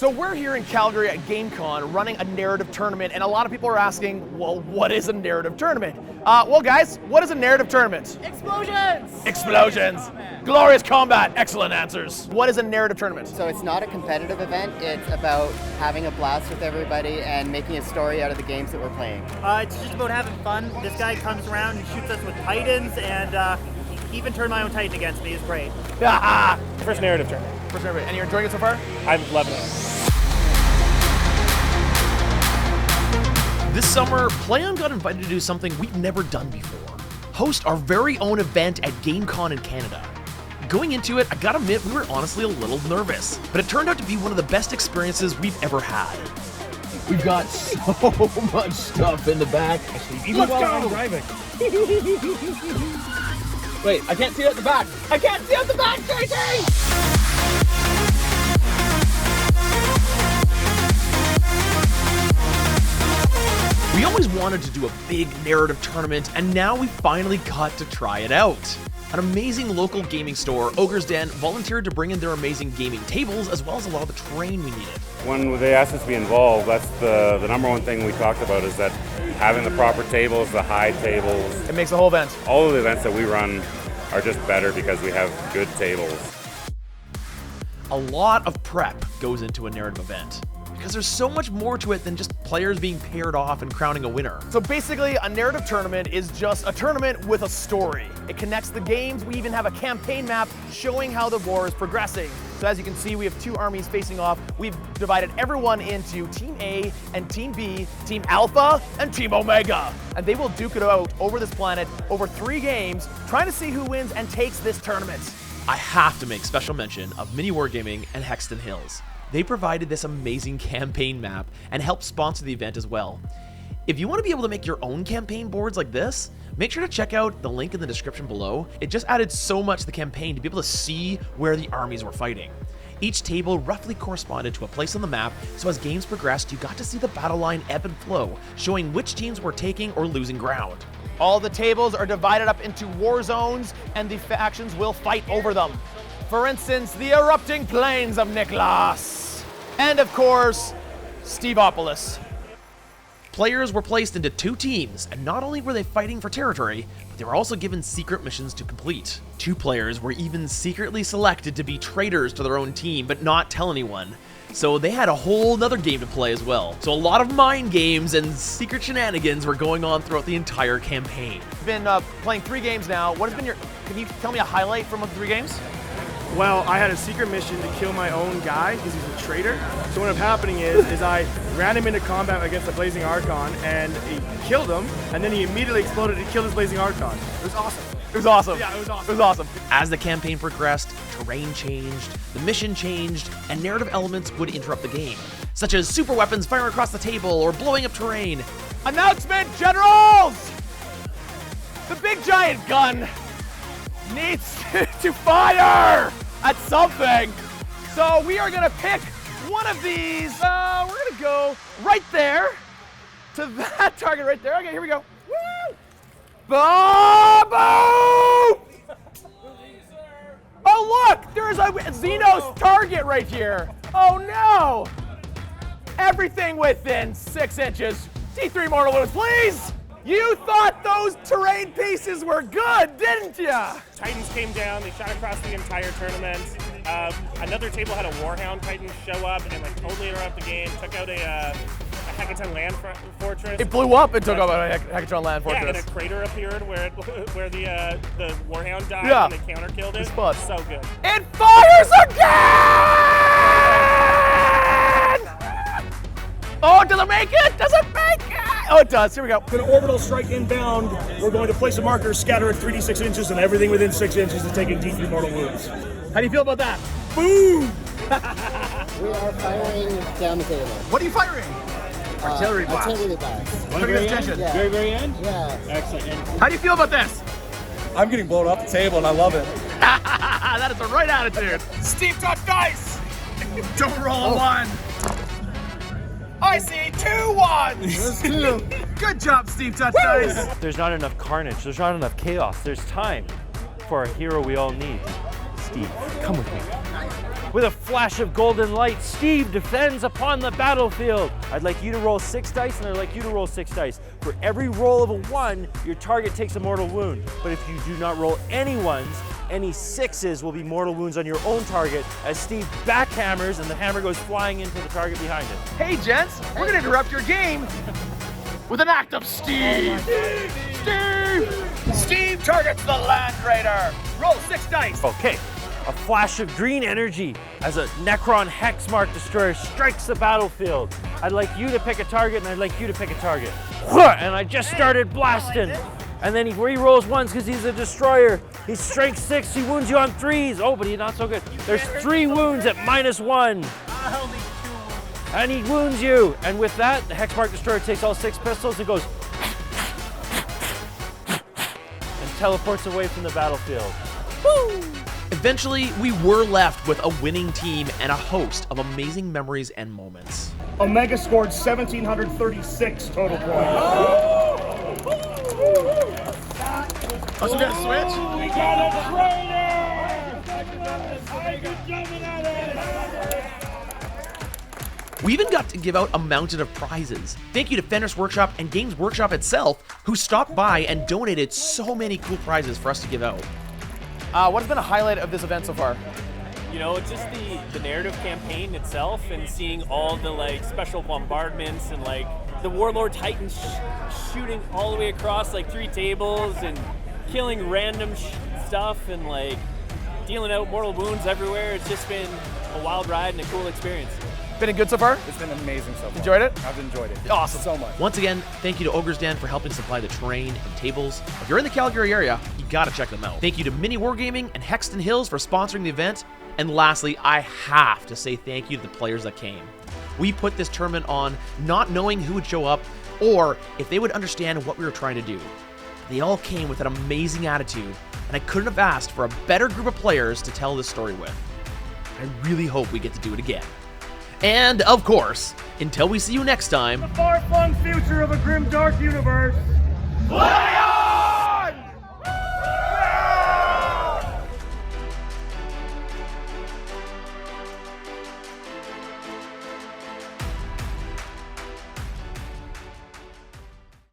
So we're here in Calgary at GameCon running a narrative tournament, and a lot of people are asking, well, what is a narrative tournament? Well, guys, what is a narrative tournament? Explosions! Explosions! Glorious combat! Excellent answers. What is a narrative tournament? So it's not a competitive event, it's about having a blast with everybody and making a story out of the games that we're playing. It's just about having fun. This guy comes around and shoots us with titans, and he even turned my own titan against me. It's great. First narrative tournament. First narrative. And you're enjoying it so far? I'm loving it. This summer, PlayOn got invited to do something we've never done before. Host our very own event at GameCon in Canada. Going into it, I gotta admit, we were honestly a little nervous, but it turned out to be one of the best experiences we've ever had. We've got so much stuff in the back. Even while I'm driving. Wait, I can't see out the back. I can't see out the back, Tracy! We always wanted to do a big narrative tournament, and now we finally got to try it out. An amazing local gaming store, Ogre's Den, volunteered to bring in their amazing gaming tables as well as a lot of the terrain we needed. When they asked us to be involved, that's the number one thing we talked about, is that having the proper tables, the high tables. It makes the whole event. All of the events that we run are just better because we have good tables. A lot of prep goes into a narrative event, because there's so much more to it than just players being paired off and crowning a winner. So basically, a narrative tournament is just a tournament with a story. It connects the games. We even have a campaign map showing how the war is progressing. So as you can see, we have two armies facing off. We've divided everyone into Team A and Team B, Team Alpha and Team Omega. And they will duke it out over this planet over 3 games, trying to see who wins and takes this tournament. I have to make special mention of Mini Wargaming and Hexton Hills. They provided this amazing campaign map and helped sponsor the event as well. If you want to be able to make your own campaign boards like this, make sure to check out the link in the description below. It just added so much to the campaign to be able to see where the armies were fighting. Each table roughly corresponded to a place on the map, so as games progressed, you got to see the battle line ebb and flow, showing which teams were taking or losing ground. All the tables are divided up into war zones, and the factions will fight over them. For instance, the erupting plains of Niklas. And of course, Steveopolis. Players were placed into 2 teams, and not only were they fighting for territory, but they were also given secret missions to complete. 2 players were even secretly selected to be traitors to their own team, but not tell anyone. So they had a whole nother game to play as well. So a lot of mind games and secret shenanigans were going on throughout the entire campaign. You've been playing 3 games now. What has been can you tell me a highlight from the 3 games? Well, I had a secret mission to kill my own guy because he's a traitor. So what ended up happening is I ran him into combat against the Blazing Archon, and he killed him, and then he immediately exploded and killed his Blazing Archon. It was awesome. It was awesome. Yeah, it was awesome. It was awesome. As the campaign progressed, terrain changed, the mission changed, and narrative elements would interrupt the game, such as super weapons firing across the table or blowing up terrain. Announcement, generals! The big giant gun needs to fire at something. So we are gonna pick one of these. We're gonna go right there to that target right there. Okay, here we go. Woo! Boom! Oh look, there's a Xenos target right here. Oh no! Everything within 6 inches. T3 mortal wounds, please! You thought those terrain pieces were good, didn't ya? Titans came down, they shot across the entire tournament. Another table had a Warhound Titan show up and like totally interrupt the game, took out a Hackathon land fortress. It blew up and took out a Hackathon land fortress. Yeah, and a crater appeared where the Warhound died and they counter killed it. It's fun. So good. It fires again! Oh, does it make it? Does it make it? Oh, it does. Here we go. For an orbital strike inbound, we're going to place a marker, scatter at 3d6 inches, and everything within 6 inches is taking D3 mortal wounds. How do you feel about that? Boom! We are firing down the table. What are you firing? Artillery blast. Artillery blast. Pretty good attention. Yeah. Very end? Yeah. Excellent. How do you feel about this? I'm getting blown off the table and I love it. That is the right attitude. Steve touch dice. Don't roll a 1. I see 2 1s. There's 2. Good job, Steve touch dice. There's not enough carnage. There's not enough chaos. There's time for a hero we all need. Steve, come with me. With a flash of golden light, Steve defends upon the battlefield. I'd like you to roll 6 dice, and I'd like you to roll 6 dice. For every roll of a 1, your target takes a mortal wound. But if you do not roll any 1s, any 6s will be mortal wounds on your own target as Steve backhammers and the hammer goes flying into the target behind him. Hey gents, we're gonna interrupt your game with an act of Steve. Steve targets the Land Raider. Roll 6 dice. Okay, a flash of green energy as a Necron Hexmark Destroyer strikes the battlefield. I'd like you to pick a target, and I'd like you to pick a target. And I just started blasting. And then he re-rolls 1s because he's a destroyer. He's strength 6, he wounds you on 3s. Oh, but he's not so good. There's 3 wounds at -1. And he wounds you. And with that, the Hexmark Destroyer takes all 6 pistols and goes and teleports away from the battlefield. Woo! Eventually, we were left with a winning team and a host of amazing memories and moments. Omega scored 1,736 total points. Also got a switch? We got a We even got to give out a mountain of prizes. Thank you to Fenris Workshop and Games Workshop itself, who stopped by and donated so many cool prizes for us to give out. What has been a highlight of this event so far? You know, it's just the narrative campaign itself and seeing all the like special bombardments and like the Warlord Titans shooting all the way across like 3 tables and killing random stuff and like dealing out mortal wounds everywhere. It's just been a wild ride and a cool experience. Been good so far? It's been amazing so far. Enjoyed it? I've enjoyed it. Awesome. So much. Once again, thank you to Ogre's Den for helping supply the terrain and tables. If you're in the Calgary area, you gotta check them out. Thank you to Mini Wargaming and Hexton Hills for sponsoring the event. And lastly, I have to say thank you to the players that came. We put this tournament on not knowing who would show up or if they would understand what we were trying to do. They all came with an amazing attitude, and I couldn't have asked for a better group of players to tell this story with. I really hope we get to do it again. And, of course, until we see you next time... The far-flung future of a grim, dark universe.